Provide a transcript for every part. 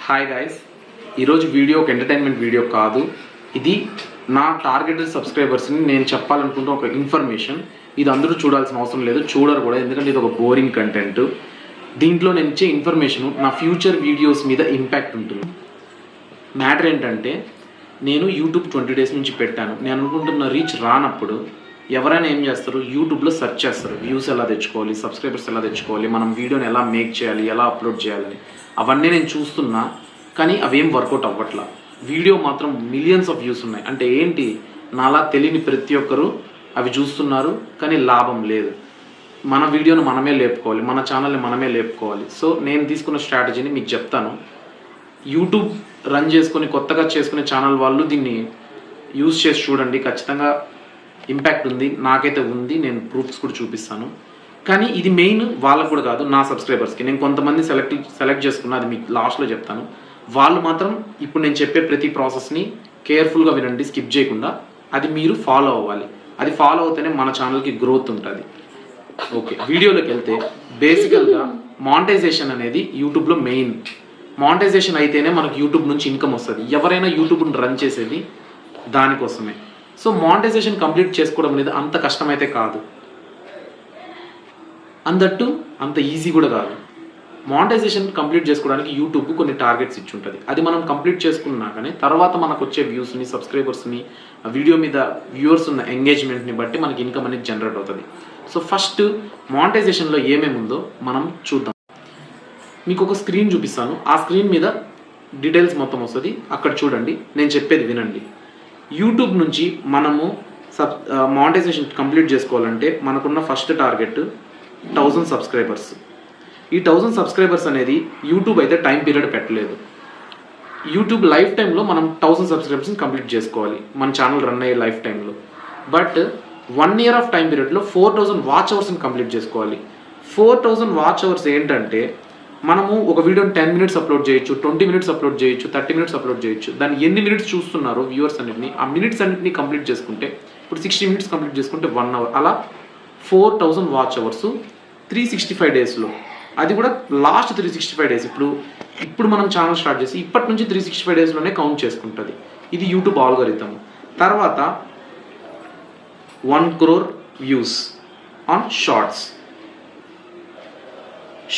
Hi guys, ఈరోజు video ఒక entertainment video కాదు. ఇది నా టార్గెటెడ్ సబ్స్క్రైబర్స్ని నేను చెప్పాలనుకుంటున్న ఒక ఇన్ఫర్మేషన్. ఇది అందరూ చూడాల్సిన అవసరం లేదు, చూడరు కూడా, ఎందుకంటే ఇది ఒక బోరింగ్ కంటెంట్. దీంట్లో నేను ఇచ్చే ఇన్ఫర్మేషన్ నా ఫ్యూచర్ వీడియోస్ మీద ఇంపాక్ట్ ఉంటుంది. మ్యాటర్ ఏంటంటే, నేను యూట్యూబ్ 20 days నుంచి పెట్టాను. నేను అనుకుంటున్న రీచ్ రానప్పుడు ఎవరైనా ఏం చేస్తారు, యూట్యూబ్లో సెర్చ్ చేస్తారు, వ్యూస్ ఎలా తెచ్చుకోవాలి, సబ్స్క్రైబర్స్ ఎలా తెచ్చుకోవాలి, మనం వీడియోని ఎలా మేక్ చేయాలి, ఎలా అప్లోడ్ చేయాలని. అవన్నీ నేను చూస్తున్నా, కానీ అవేం వర్కౌట్ అవ్వట్లా. వీడియో మాత్రం మిలియన్స్ ఆఫ్ వ్యూస్ ఉన్నాయి. అంటే ఏంటి, నాలా తెలియని ప్రతి ఒక్కరు అవి చూస్తున్నారు, కానీ లాభం లేదు. మన వీడియోని మనమే లేపుకోవాలి, మన ఛానల్ని మనమే లేపుకోవాలి. సో నేను తీసుకున్న స్ట్రాటజీని మీకు చెప్తాను. యూట్యూబ్ రన్ చేసుకొని కొత్తగా చేసుకునే ఛానల్ వాళ్ళు దీన్ని యూజ్ చేసి చూడండి, ఖచ్చితంగా ఇంపాక్ట్ ఉంది. నాకైతే ఉంది, నేను ప్రూఫ్స్ కూడా చూపిస్తాను. కానీ ఇది మెయిన్ వాళ్ళకు కూడా కాదు, నా సబ్స్క్రైబర్స్కి. నేను కొంతమంది సెలెక్ట్ చేసుకున్నా, అది మీకు లాస్ట్లో చెప్తాను. వాళ్ళు మాత్రం ఇప్పుడు నేను చెప్పే ప్రతి ప్రాసెస్ని కేర్ఫుల్గా వినండి, స్కిప్ చేయకుండా. అది మీరు ఫాలో అవ్వాలి. అది ఫాలో అవుతేనే మన ఛానల్కి గ్రోత్ ఉంటుంది. ఓకే, వీడియోలోకి వెళ్తే బేసికల్గా మానిటైజేషన్ అనేది యూట్యూబ్లో మెయిన్. మానిటైజేషన్ అయితేనే మనకు యూట్యూబ్ నుంచి ఇన్కమ్ వస్తుంది. ఎవరైనా యూట్యూబ్ని రన్ చేసేది దానికోసమే. సో మానిటైజేషన్ కంప్లీట్ చేసుకోవడం అనేది అంత కష్టమైతే కాదు, అందట్టు అంత ఈజీ కూడా కాదు. మానిటైజేషన్ కంప్లీట్ చేసుకోవడానికి యూట్యూబ్ కొన్ని టార్గెట్స్ ఇచ్చి ఉంటుంది. అది మనం కంప్లీట్ చేసుకున్నాకనే తర్వాత మనకు వచ్చే వ్యూస్ని, సబ్స్క్రైబర్స్ని, వీడియో మీద వ్యూవర్స్ ఉన్న ఎంగేజ్మెంట్ని బట్టి మనకి ఇన్కమ్ అనేది జనరేట్ అవుతుంది. సో ఫస్ట్ మానిటైజేషన్లో ఏమేమి ఉందో మనం చూద్దాం. మీకు ఒక స్క్రీన్ చూపిస్తాను, ఆ స్క్రీన్ మీద డీటెయిల్స్ మొత్తం వస్తుంది, అక్కడ చూడండి, నేను చెప్పేది వినండి. యూట్యూబ్ నుంచి మనము మానిటైజేషన్ కంప్లీట్ చేసుకోవాలంటే మనకున్న ఫస్ట్ టార్గెట్ 1000 సబ్స్క్రైబర్స్. ఈ 1000 సబ్స్క్రైబర్స్ అనేది యూట్యూబ్ అయితే టైం పీరియడ్ పెట్టలేదు. యూట్యూబ్ లైఫ్ టైంలో మనం 1000 సబ్స్క్రైబర్స్ని కంప్లీట్ చేసుకోవాలి, మన ఛానల్ రన్ అయ్యే లైఫ్ టైంలో. బట్ 1 year ఆఫ్ టైం పీరియడ్లో 4000 వాచ్ అవర్స్ని కంప్లీట్ చేసుకోవాలి. 4000 వాచ్ అవర్స్ ఏంటంటే, మనము ఒక వీడియోని 10 minutes అప్లోడ్ చేయొచ్చు, 20 minutes అప్లోడ్ చేయొచ్చు, 30 minutes అప్లోడ్ చేయొచ్చు. దాన్ని ఎన్ని మినిట్స్ చూస్తున్నారో వ్యూవర్స్ అన్నింటినీ, ఆ మినిట్స్ అన్నింటినీ కంప్లీట్ చేసుకుంటే, ఇప్పుడు 60 minutes కంప్లీట్ చేసుకుంటే 1 hour, అలా 4000 వాచ్ అవర్స్ 365 daysలో. అది కూడా లాస్ట్ 365 days. ఇప్పుడు మనం ఛానల్ స్టార్ట్ చేసి ఇప్పటి నుంచి 365 daysలోనే కౌంట్ చేసుకుంటుంది. ఇది యూట్యూబ్ ఆల్గోరిథం. తర్వాత 1 crore views on shorts.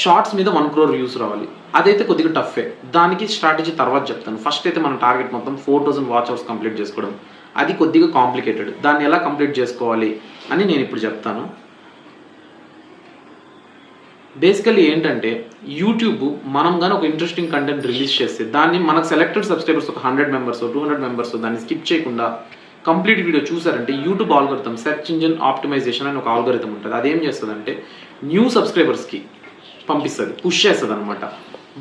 Shorts మీద 1 crore వ్యూస్ రావాలి. అదైతే కొద్దిగా టఫే, దానికి స్ట్రాటజీ తర్వాత చెప్తాను. ఫస్ట్ అయితే మన టార్గెట్ మొత్తం 4000 వాచ్ అవర్స్ కంప్లీట్ చేసుకోవడం. అది కొద్దిగా కాంప్లికేటెడ్, దాన్ని ఎలా కంప్లీట్ చేసుకోవాలి అని నేను ఇప్పుడు చెప్తాను. బేసికల్లీ ఏంటంటే, యూట్యూబ్ మనం కానీ ఒక ఇంట్రెస్టింగ్ కంటెంట్ రిలీజ్ చేస్తే దాన్ని మనకు సెలెక్టెడ్ సబ్స్క్రైబర్స్ ఒక 100 members 200 members దాన్ని స్కిప్ చేయకుండా కంప్లీట్ వీడియో చూసారంటే, YouTube algorithm, search engine optimisation అని ఒక ఆల్గోరిథం ఉంటుంది. అదేం చేస్తుందంటే న్యూ సబ్స్క్రైబర్స్కి పంపిస్తుంది, పుష్ చేస్తుంది అనమాట.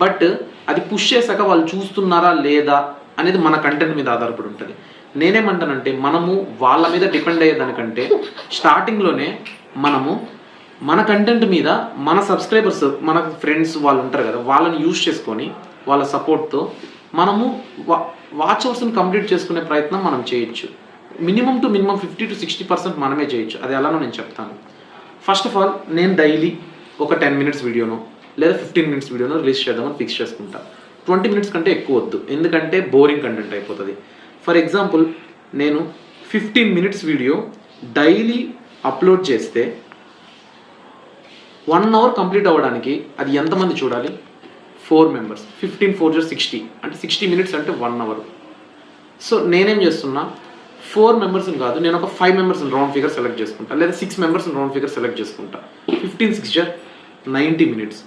బట్ అది పుష్ చేశాక వాళ్ళు చూస్తున్నారా లేదా అనేది మన కంటెంట్ మీద ఆధారపడి ఉంటుంది. నేనేమంటానంటే, మనము వాళ్ళ మీద డిపెండ్ అయ్యేదానికంటే స్టార్టింగ్లోనే మనము మన కంటెంట్ మీద మన సబ్స్క్రైబర్స్, మన ఫ్రెండ్స్ వాళ్ళు ఉంటారు కదా, వాళ్ళని యూజ్ చేసుకొని వాళ్ళ సపోర్ట్తో మనము వాచ్ అవర్స్ని కంప్లీట్ చేసుకునే ప్రయత్నం మనం చేయొచ్చు. మినిమం 50 to 60% మనమే చేయొచ్చు. అది ఎలానో నేను చెప్తాను. ఫస్ట్ ఆఫ్ ఆల్, నేను డైలీ ఒక 10 minutes వీడియోనో లేదా 15 minutes వీడియోనో రిలీజ్ చేద్దామని ఫిక్స్ చేసుకుంటా. 20 minutes కంటే ఎక్కువ వద్దు, ఎందుకంటే బోరింగ్ కంటెంట్ అయిపోతుంది. ఫర్ ఎగ్జాంపుల్, నేను 15 minutes వీడియో డైలీ అప్లోడ్ చేస్తే 1 hour కంప్లీట్ అవ్వడానికి అది ఎంతమంది చూడాలి? 4 members. 15 4 60, అంటే 60 minutes అంటే 1 hour. సో నేనేం చేస్తున్నా, 4 members కాదు, నేను ఒక 5 members రౌండ్ ఫిగర్ సెలెక్ట్ చేసుకుంటా, లేదా 6 members రౌండ్ ఫిగర్ సెలెక్ట్ చేసుకుంటా. 15 6 90 minutes.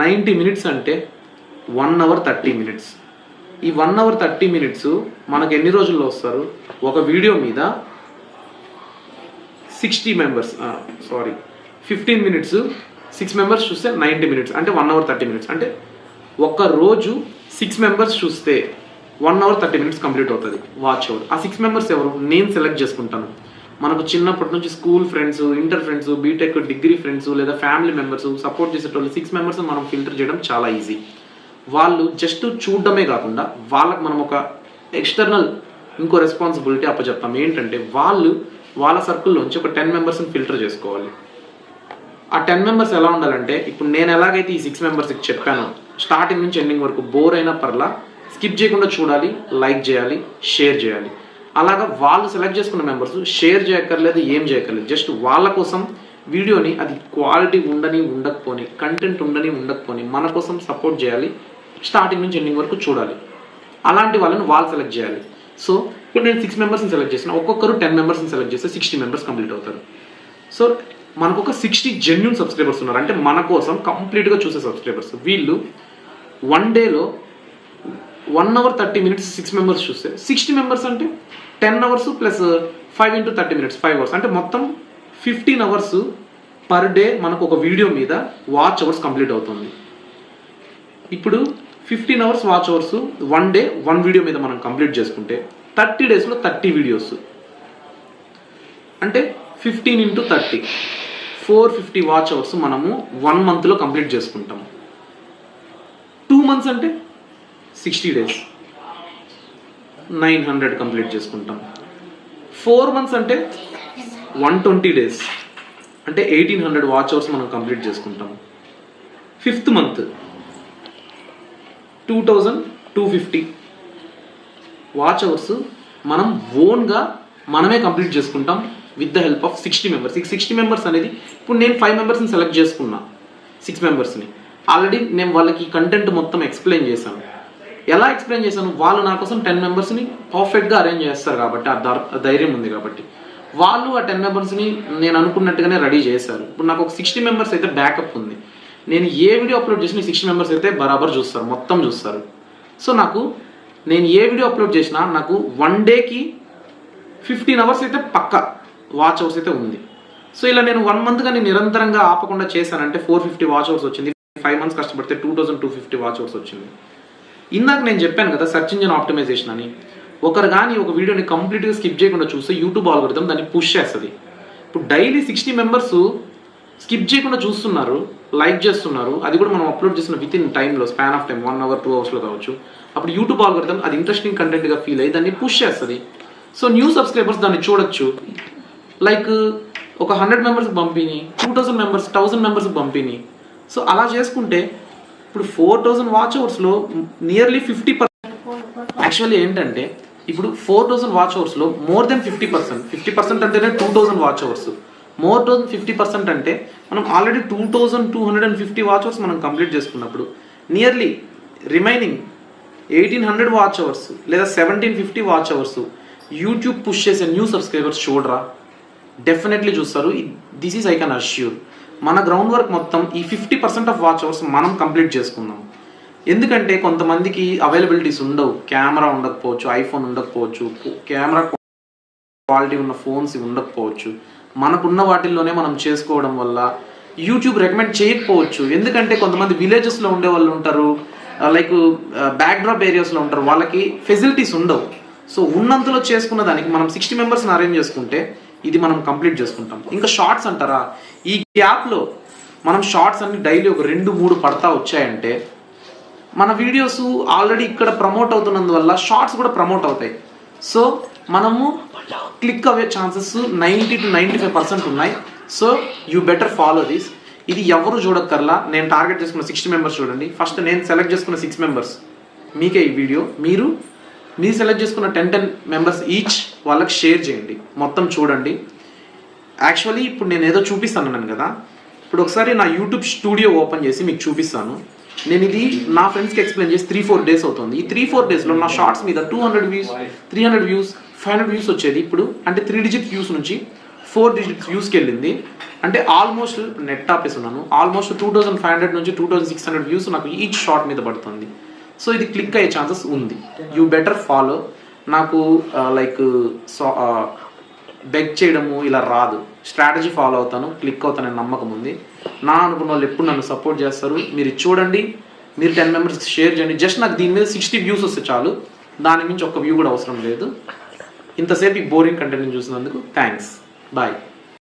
90 minutes అంటే 1 hour 30 minutes. ఈ 1 hour 30 minutes మనకు ఎన్ని రోజుల్లో వస్తారు? ఒక వీడియో మీద 60 members, 15 minutes 6 members చూస్తే 90 minutes, అంటే 1 hour 30 minutes. అంటే ఒక రోజు 6 members చూస్తే 1 hour 30 minutes కంప్లీట్ అవుతుంది వాచ్ అవర్. ఆ 6 members ఎవరు? నేను సెలెక్ట్ చేసుకుంటాను. మనకు చిన్నప్పటి నుంచి school friends, inter friends, BTech degree friends, లేదా ఫ్యామిలీ మెంబర్స్, సపోర్ట్ చేసేటోళ్ళు 6 members మనం ఫిల్టర్ చేయడం చాలా ఈజీ. వాళ్ళు జస్ట్ చూడడమే కాకుండా వాళ్ళకి మనం ఒక ఎక్స్టర్నల్ ఇంకో రెస్పాన్సిబిలిటీ అప్పచెప్తాం. ఏంటంటే, వాళ్ళు వాళ్ళ సర్కిల్లోంచి ఒక 10 members ఫిల్టర్ చేసుకోవాలి. ఆ 10 members ఎలా ఉండాలంటే, ఇప్పుడు నేను ఎలాగైతే ఈ 6 members చెప్పానో స్టార్టింగ్ నుంచి ఎండింగ్ వరకు బోర్ అయినా పర్లా స్కిప్ చేయకుండా చూడాలి, లైక్ చేయాలి, షేర్ చేయాలి. అలాగా వాళ్ళు సెలెక్ట్ చేసుకున్న మెంబర్స్ షేర్ చేయక్కర్లేదు, ఏం చేయక్కర్లేదు, జస్ట్ వాళ్ళ కోసం వీడియోని అది క్వాలిటీ ఉండని ఉండకపోని, కంటెంట్ ఉండని ఉండకపోని మన కోసం సపోర్ట్ చేయాలి, స్టార్టింగ్ నుంచి ఎండింగ్ వరకు చూడాలి. అలాంటి వాళ్ళని వాళ్ళు సెలెక్ట్ చేయాలి. సో ఇప్పుడు నేను 6 మెంబర్స్ని సెలెక్ట్ చేసిన, ఒక్కొక్కరు 10 మెంబర్స్ని సెలెక్ట్ చేస్తే 60 మెంబర్స్ కంప్లీట్ అవుతారు. సో మనకు ఒక 60 జెన్యూన్ సబ్స్క్రైబర్స్ ఉన్నారు, అంటే మన కోసం కంప్లీట్గా చూసే సబ్స్క్రైబర్స్. వీళ్ళు 1 డేలో 1 hour 30 minutes 6 మెంబర్స్ చూస్తే 60 మెంబర్స్ అంటే 10 hours plus 5 into 30 minutes 5 hours, అంటే మొత్తం 15 hours పర్ డే మనకు ఒక వీడియో మీద వాచ్ అవర్స్ కంప్లీట్ అవుతుంది. ఇప్పుడు 15 hours watch hours 1 day 1 video మీద మనం కంప్లీట్ చేసుకుంటే 30 daysలో 30 వీడియోస్, అంటే 15 into 30 450 వాచ్ అవర్స్ మనము 1 monthలో కంప్లీట్ చేసుకుంటాం. 2 months అంటే 60 days 900 కంప్లీట్ చేసుకుంటాం. 4 months అంటే 120 days, అంటే 1800 వాచ్ అవర్స్ మనం కంప్లీట్ చేసుకుంటాం. 5th month 2250 వాచ్ అవర్స్ మనం ఓన్గా మనమే కంప్లీట్ చేసుకుంటాం with the help of 60 members. ఈ 60 మెంబర్స్ అనేది ఇప్పుడు నేను 5 మెంబర్స్ని సెలెక్ట్ చేసుకున్నా, 6 మెంబర్స్ని ఆల్రెడీ నేను వాళ్ళకి కంటెంట్ మొత్తం ఎక్స్ప్లెయిన్ చేశాను. ఎలా ఎక్స్ప్లెయిన్ చేశాను, వాళ్ళు నా కోసం 10 మెంబర్స్ని పర్ఫెక్ట్గా అరేంజ్ చేస్తారు కాబట్టి ఆ ధైర్యం ఉంది కాబట్టి వాళ్ళు ఆ 10 మెంబర్స్ని నేను అనుకున్నట్టుగానే రెడీ చేశారు. ఇప్పుడు నాకు ఒక 60 మెంబర్స్ అయితే బ్యాకప్ ఉంది. నేను ఏ వీడియో అప్లోడ్ చేసినా 60 మెంబర్స్ అయితే బరాబర్ చూస్తారు, మొత్తం చూస్తారు. సో నేను ఏ వీడియో అప్లోడ్ చేసినా నాకు 1 డేకి 15 hours అయితే పక్క వాచ్ అవర్స్ అయితే ఉంది. సో ఇలా నేను 1 month కానీ నిరంతరంగా ఆపకుండా చేశానంటే 450 వాచ్ అవర్స్ వచ్చింది. 5 months కష్టపడితే 2250 వాచ్ అవర్స్ వచ్చింది. ఇందాక నేను చెప్పాను కదా సెర్చ్ ఇంజిన్ ఆప్టిమైజేషన్ అని. ఒకరు కానీ ఒక వీడియోని కంప్లీట్గా స్కిప్ చేయకుండా చూస్తే యూట్యూబ్ ఆల్గోరిథం దాన్ని పుష్ చేస్తుంది. ఇప్పుడు డైలీ 60 మెంబర్స్ స్కిప్ చేయకుండా చూస్తున్నారు, లైక్ చేస్తున్నారు, అది కూడా మనం అప్లోడ్ చేసిన విత్ ఇన్ టైంలో స్పాన్ ఆఫ్ టైం 1 hour 2 hoursలో కావచ్చు. అప్పుడు యూట్యూబ్ ఆల్గోరిథం అది ఇంట్రెస్టింగ్ కంటెంట్గా ఫీల్ అయ్యి దాన్ని పుష్ చేస్తుంది. సో న్యూ సబ్స్క్రైబర్స్ దాన్ని చూడొచ్చు. లైక్ ఒక 100 మెంబర్స్కి పంపిని, 2000 మెంబర్స్ 1000 మెంబర్స్కి పంపిని. సో అలా చేసుకుంటే ఇప్పుడు 4000 వాచ్ అవర్స్లో నియర్లీ 50%. యాక్చువల్లీ ఏంటంటే ఇప్పుడు 4000 వాచ్ అవర్స్లో మోర్ దెన్ 50% అంటేనే 2000 వాచ్ అవర్స్. మోర్ దెన్ 50% అంటే మనం ఆల్రెడీ 2250 వాచ్ అవర్స్ మనం కంప్లీట్ చేసుకున్నప్పుడు నియర్లీ రిమైనింగ్ 1800 వాచ్ అవర్స్ లేదా 1750 వాచ్ అవర్స్ యూట్యూబ్ పుష్ చేసే న్యూ సబ్స్క్రైబర్స్ చూడరా, డెఫినెట్లీ చూస్తారు. This is I can assure. మన గ్రౌండ్ వర్క్ మొత్తం ఈ 50% ఆఫ్ వాచ్ అవర్స్ మనం కంప్లీట్ చేసుకుందాం. ఎందుకంటే కొంతమందికి అవైలబిలిటీస్ ఉండవు, కెమెరా ఉండకపోవచ్చు, ఐఫోన్ ఉండకపోవచ్చు, కెమెరా క్వాలిటీ ఉన్న ఫోన్స్ ఉండకపోవచ్చు. మనకున్న వాటిల్లోనే మనం చేసుకోవడం వల్ల యూట్యూబ్ రికమెండ్ చేయకపోవచ్చు. ఎందుకంటే కొంతమంది విలేజెస్లో ఉండే వాళ్ళు ఉంటారు, లైక్ బ్యాక్డ్రాప్ ఏరియాస్లో ఉంటారు, వాళ్ళకి ఫెసిలిటీస్ ఉండవు. సో ఉన్నంతలో చేసుకున్న దానికి మనం 60 మెంబర్స్ని అరేంజ్ చేసుకుంటే ఇది మనం కంప్లీట్ చేసుకుంటాం. ఇంకా షార్ట్స్ అంటారా, ఈ గ్యాప్లో మనం షార్ట్స్ అన్ని డైలీ ఒక 2-3 పడతా వచ్చాయంటే మన వీడియోస్ ఆల్రెడీ ఇక్కడ ప్రమోట్ అవుతున్నందువల్ల షార్ట్స్ కూడా ప్రమోట్ అవుతాయి. సో మనము క్లిక్ అయ్యే ఛాన్సెస్ 90 to 95% ఉన్నాయి. So you better follow this. ఇది ఎవరు చూడక్కర్లా. నేను టార్గెట్ చేసుకున్న 60 మెంబర్స్ చూడండి. ఫస్ట్ నేను సెలెక్ట్ చేసుకున్న 6 మెంబర్స్ మీకే ఈ వీడియో. మీరు సెలెక్ట్ చేసుకున్న 10 మెంబర్స్ ఈచ్ వాళ్ళకి షేర్ చేయండి, మొత్తం చూడండి. యాక్చువల్లీ ఇప్పుడు నేను ఏదో చూపిస్తాను కదా, ఇప్పుడు ఒకసారి నా యూట్యూబ్ స్టూడియో ఓపెన్ చేసి మీకు చూపిస్తాను. నేను ఇది నా ఫ్రెండ్స్కి ఎక్స్ప్లెయిన్ చేసి 3-4 days అవుతుంది. ఈ 3-4 daysలో నా షార్ట్స్ మీద 200 వ్యూస్ 300 వ్యూస్ 500 వ్యూస్ వచ్చేది. ఇప్పుడు అంటే 3 digit వ్యూస్ నుంచి 4 digit వ్యూస్కి వెళ్ళింది. అంటే ఆల్మోస్ట్ నెట్ ఆపేస్తున్నాను, ఆల్మోస్ట్ 2500 నుంచి 2600 వ్యూస్ నాకు ఈచ్ షార్ట్ మీద పడుతుంది. సో ఇది క్లిక్ అయ్యే ఛాన్సెస్ ఉంది. You better follow. నాకు లైక్ బెగ్ చేయడము ఇలా రాదు, స్ట్రాటజీ ఫాలో అవుతాను, క్లిక్ అవుతానని నమ్మకం ఉంది. నా అనుకున్న వాళ్ళు ఎప్పుడు నన్ను సపోర్ట్ చేస్తారు. మీరు చూడండి, మీరు 10 మెంబర్స్కి షేర్ చేయండి. జస్ట్ నాకు దీని మీద 60 వ్యూస్ వస్తే చాలు, దాని నుంచి ఒక్క వ్యూ కూడా అవసరం లేదు. ఇంతసేపు ఈ బోరింగ్ కంటెంట్ని చూసినందుకు థ్యాంక్స్. బాయ్.